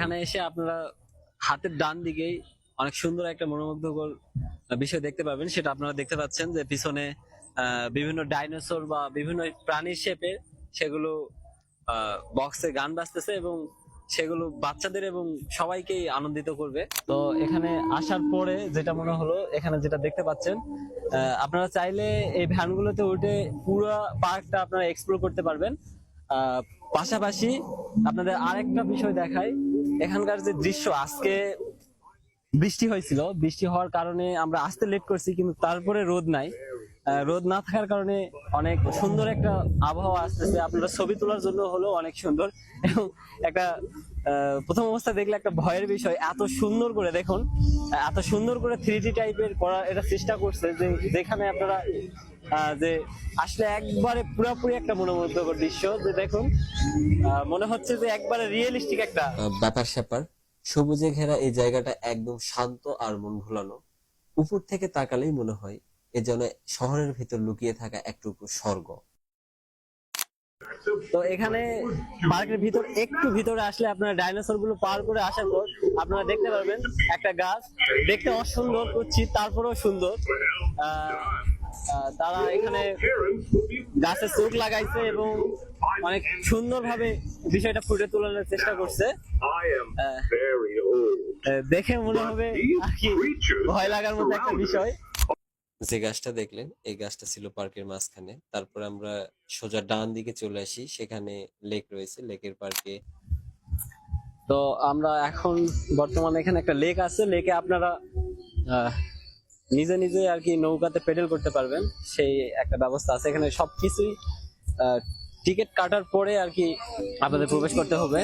এখানে এসে আপনারা হাতের ডান দিকেই অনেক সুন্দর একটা মনোমুগ্ধকর বিষয় দেখতে পাবেন। সেটা আপনারা দেখতে পাচ্ছেন যে পিছনে বিভিন্ন ডাইনোসর বা বিভিন্ন প্রাণীর শেপে সেগুলো বক্সে গান বাজতেছে এবং সেগুলো বাচ্চাদের এবং সবাইকেই আনন্দিত করবে। তো এখানে আসার পরে যেটা মনে হলো, এখানে যেটা দেখতে পাচ্ছেন, আপনারা চাইলে এই ভ্যানগুলোতে উঠে পুরো পার্কটা আপনারা এক্সপ্লোর করতে পারবেন। পাশাপাশি আপনাদের আরেকটা বিষয় দেখাই, এখানকার যে দৃশ্য, আজকে বৃষ্টি হয়েছিল, বৃষ্টি হওয়ার কারণে আমরা আসতে লেট করছি, কিন্তু তারপরে রোদ নাই। রোদ না থাকার কারণে অনেক সুন্দর একটা আবহাওয়া আসতেছে, আপনারা ছবি তোলার জন্য হলো অনেক সুন্দর। এবং একটা প্রথম অবস্থা দেখলে একটা ভয়ের বিষয়, এত সুন্দর করে দেখুন, এত সুন্দর করে 3D টাইপের করার এটা চেষ্টা করছে, যে যেখানে আপনারা যে আসলে একবারে পুরোপুরি একটা মনোমুগ্ধকর দৃশ্য, যে দেখুন মনে হচ্ছে যে একবারে রিয়েলিস্টিক একটা ব্যাপার স্যাপার। সবুজে ঘেরা এই জায়গাটা একদম শান্ত আর মন ভোলানো। উপর থেকে তাকালেই মনে হয় এ যেন শহরের ভিতর লুকিয়ে থাকা একটুকু স্বর্গ। তো এখানে পার্কের ভিতর একটু ভিতরে আসলে আপনারা ডাইনোসর গুলো পার করে আসার পর আপনারা দেখতে পারবেন একটা গাছ, দেখতে অসুন্দর করছি তারপরেও সুন্দর। তারা এখানে গাছে চোখ লাগাইছে এবং অনেক সুন্দরভাবে বিষয়টা ফুটে তোলার চেষ্টা করছে। দেখে মনে হবে আর কি ভয় লাগার মতো একটা বিষয়। যে গাছটা দেখলেন, এই গাছটা ছিল পার্কের মাঝখানে। তারপর আমরা সোজা ডান দিকে চলে আসি, সেখানে লেক রয়েছে। লেকের পার্কে তো আমরা এখন বর্তমানে এখানে একটা লেক আছে, লেকে আপনারা নিজে নিজে আর কি নৌকাতে পেডেল করতে পারবেন, সেই একটা ব্যবস্থা আছে এখানে। সবকিছুই টিকিট কাটার পরে আর কি আপনাদের প্রবেশ করতে হবে।